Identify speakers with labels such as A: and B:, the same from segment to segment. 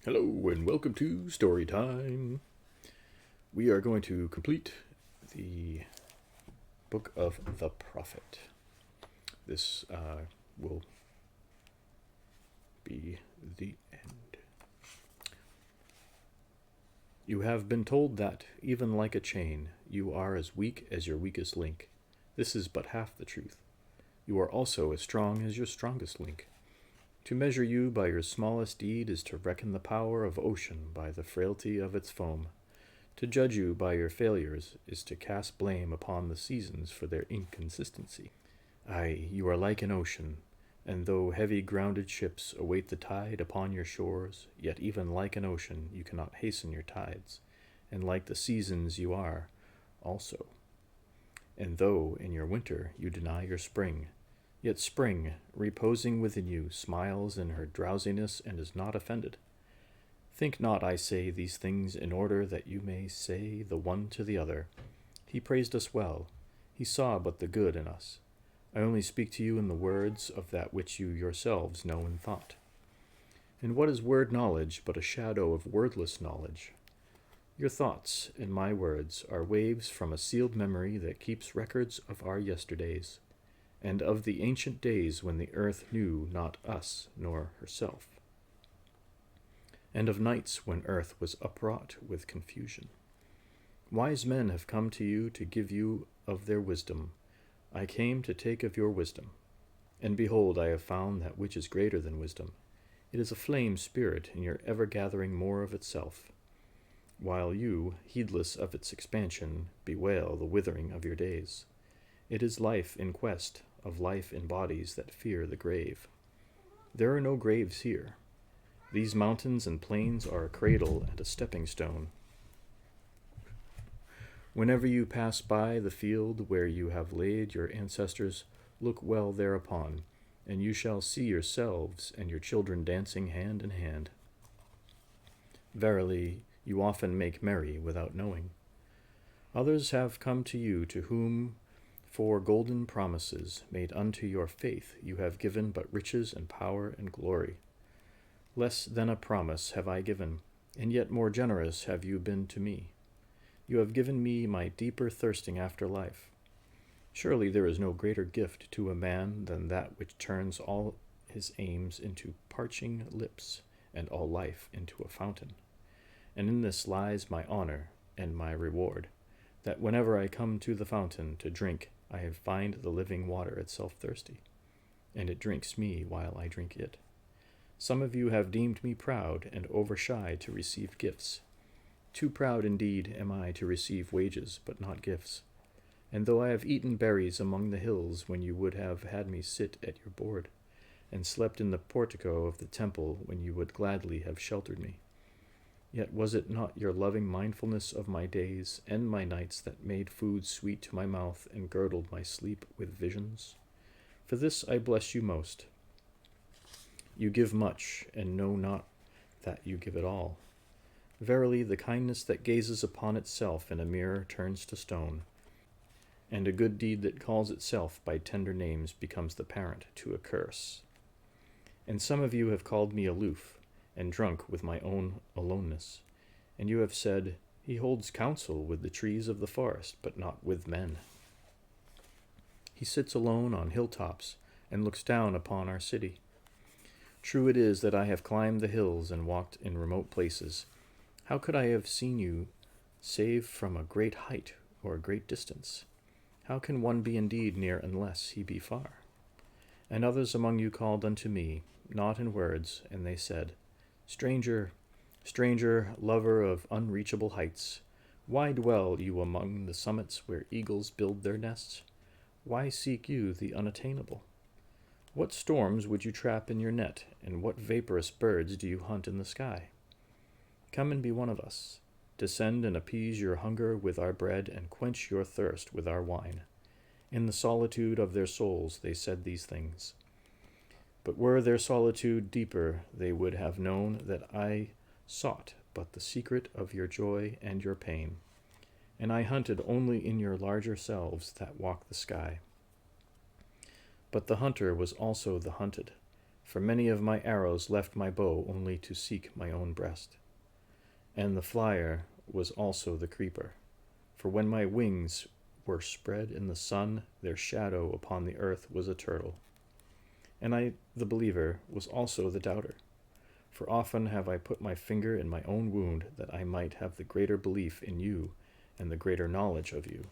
A: Hello and welcome to Storytime. We are going to complete the book of the Prophet. This will be the end. You have been told that, even like a chain, you are as weak as your weakest link. This is but half the truth. You are also as strong as your strongest link. To measure you by your smallest deed is to reckon the power of ocean by the frailty of its foam. To judge you by your failures is to cast blame upon the seasons for their inconsistency. Aye, you are like an ocean, and though heavy grounded ships await the tide upon your shores, yet even like an ocean you cannot hasten your tides, and like the seasons you are also. And though in your winter you deny your spring, yet spring, reposing within you, smiles in her drowsiness and is not offended. Think not I say these things in order that you may say the one to the other, He praised us well, he saw but the good in us. I only speak to you in the words of that which you yourselves know in thought. And what is word knowledge but a shadow of wordless knowledge? Your thoughts and my words are waves from a sealed memory that keeps records of our yesterdays, and of the ancient days when the earth knew not us nor herself, and of nights when earth was upwrought with confusion. Wise men have come to you to give you of their wisdom. I came to take of your wisdom. And behold, I have found that which is greater than wisdom. It is a flame spirit in your ever gathering more of itself, while you, heedless of its expansion, bewail the withering of your days. It is life in quest of life in bodies that fear the grave. There are no graves here. These mountains and plains are a cradle and a stepping stone. Whenever you pass by the field where you have laid your ancestors, look well thereupon, and you shall see yourselves and your children dancing hand in hand. Verily, you often make merry without knowing. Others have come to you to whom for golden promises made unto your faith you have given but riches and power and glory. Less than a promise have I given, and yet more generous have you been to me. You have given me my deeper thirsting after life. Surely there is no greater gift to a man than that which turns all his aims into parching lips and all life into a fountain. And in this lies my honor and my reward, that whenever I come to the fountain to drink, I find the living water itself thirsty, and it drinks me while I drink it. Some of you have deemed me proud and overshy to receive gifts. Too proud indeed am I to receive wages, but not gifts. And though I have eaten berries among the hills when you would have had me sit at your board, and slept in the portico of the temple when you would gladly have sheltered me, yet was it not your loving mindfulness of my days and my nights that made food sweet to my mouth and girdled my sleep with visions? For this I bless you most. You give much, and know not that you give it all. Verily, the kindness that gazes upon itself in a mirror turns to stone, and a good deed that calls itself by tender names becomes the parent to a curse. And some of you have called me aloof, and drunk with my own aloneness. And you have said, He holds counsel with the trees of the forest, but not with men. He sits alone on hilltops, and looks down upon our city. True it is that I have climbed the hills and walked in remote places. How could I have seen you save from a great height or a great distance? How can one be indeed near unless he be far? And others among you called unto me, not in words, and they said, Stranger, stranger, lover of unreachable heights, why dwell you among the summits where eagles build their nests? Why seek you the unattainable? What storms would you trap in your net, and what vaporous birds do you hunt in the sky? Come and be one of us. Descend and appease your hunger with our bread, and quench your thirst with our wine. In the solitude of their souls they said these things. But were their solitude deeper, they would have known that I sought but the secret of your joy and your pain, and I hunted only in your larger selves that walk the sky. But the hunter was also the hunted, for many of my arrows left my bow only to seek my own breast. And the flyer was also the creeper, for when my wings were spread in the sun, their shadow upon the earth was a turtle. And I, the believer, was also the doubter, for often have I put my finger in my own wound that I might have the greater belief in you and the greater knowledge of you.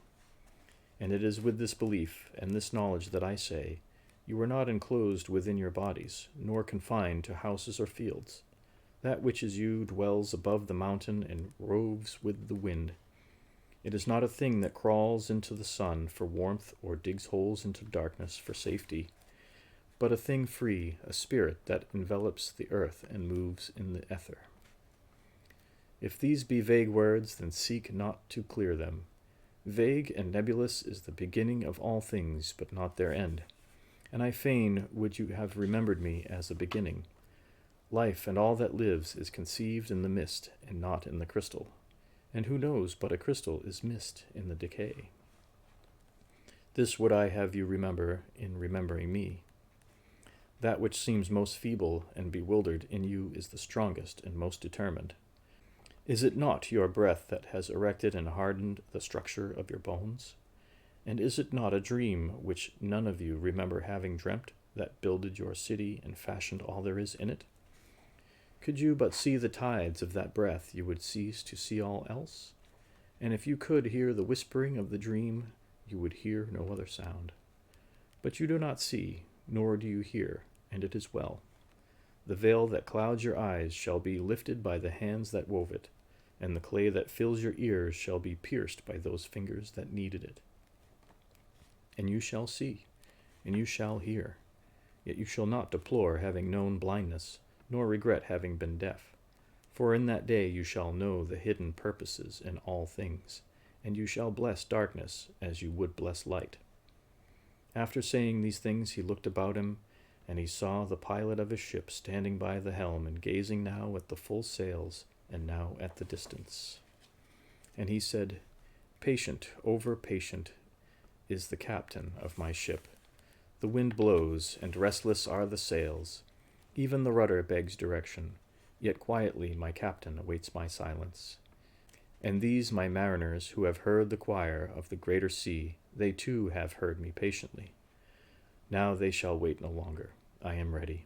A: And it is with this belief and this knowledge that I say, you are not enclosed within your bodies, nor confined to houses or fields. That which is you dwells above the mountain and roves with the wind. It is not a thing that crawls into the sun for warmth or digs holes into darkness for safety, but a thing free, a spirit that envelops the earth and moves in the ether. If these be vague words, then seek not to clear them. Vague and nebulous is the beginning of all things, but not their end. And I fain would you have remembered me as a beginning. Life and all that lives is conceived in the mist, and not in the crystal. And who knows but a crystal is mist in the decay? This would I have you remember in remembering me. That which seems most feeble and bewildered in you is the strongest and most determined. Is it not your breath that has erected and hardened the structure of your bones? And is it not a dream which none of you remember having dreamt, that builded your city and fashioned all there is in it? Could you but see the tides of that breath, you would cease to see all else? And if you could hear the whispering of the dream, you would hear no other sound. But you do not see, nor do you hear, and it is well. The veil that clouds your eyes shall be lifted by the hands that wove it, and the clay that fills your ears shall be pierced by those fingers that kneaded it. And you shall see, and you shall hear, yet you shall not deplore having known blindness, nor regret having been deaf. For in that day you shall know the hidden purposes in all things, and you shall bless darkness as you would bless light. After saying these things, he looked about him, and he saw the pilot of his ship standing by the helm and gazing now at the full sails and now at the distance. And he said, Patient, over patient, is the captain of my ship. The wind blows, and restless are the sails. Even the rudder begs direction, yet quietly my captain awaits my silence. And these my mariners who have heard the choir of the greater sea, they too have heard me patiently. Now they shall wait no longer. I am ready.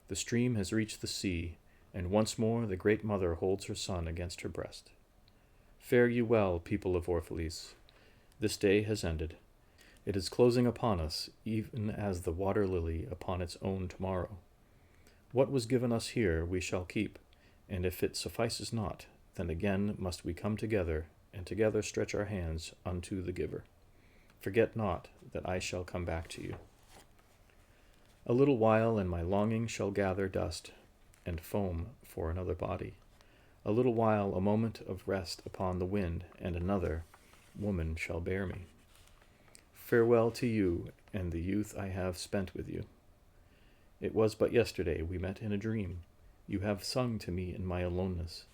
A: The stream has reached the sea, and once more the great mother holds her son against her breast. Fare you well, people of Orphalese. This day has ended. It is closing upon us, even as the water lily upon its own tomorrow. What was given us here we shall keep, and if it suffices not, then again must we come together, and together stretch our hands unto the giver. Forget not that I shall come back to you. A little while, and my longing shall gather dust and foam for another body. A little while, a moment of rest upon the wind, and another woman shall bear me. Farewell to you and the youth I have spent with you. It was but yesterday we met in a dream. You have sung to me in my aloneness,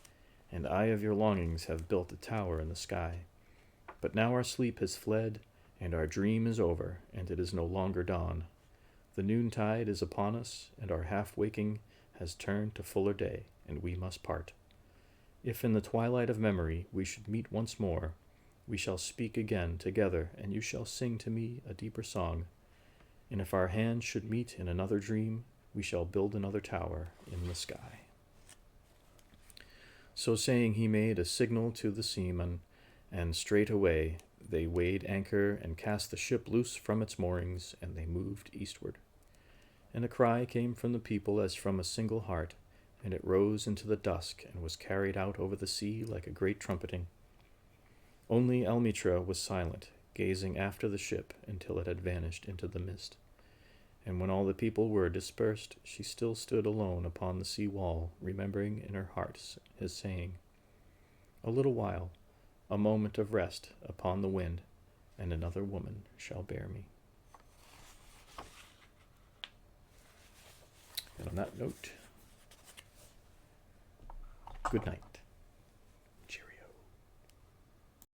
A: and I of your longings have built a tower in the sky. But now our sleep has fled, and our dream is over, and it is no longer dawn. The noontide is upon us, and our half-waking has turned to fuller day, and we must part. If in the twilight of memory we should meet once more, we shall speak again together, and you shall sing to me a deeper song. And if our hands should meet in another dream, we shall build another tower in the sky. So saying, he made a signal to the seamen, and straightway they weighed anchor and cast the ship loose from its moorings, and they moved eastward. And a cry came from the people as from a single heart, and it rose into the dusk and was carried out over the sea like a great trumpeting. Only Almitra was silent, gazing after the ship until it had vanished into the mist. And when all the people were dispersed, she still stood alone upon the sea wall, remembering in her heart his saying, A little while, a moment of rest upon the wind, and another woman shall bear me. And on that note, good night.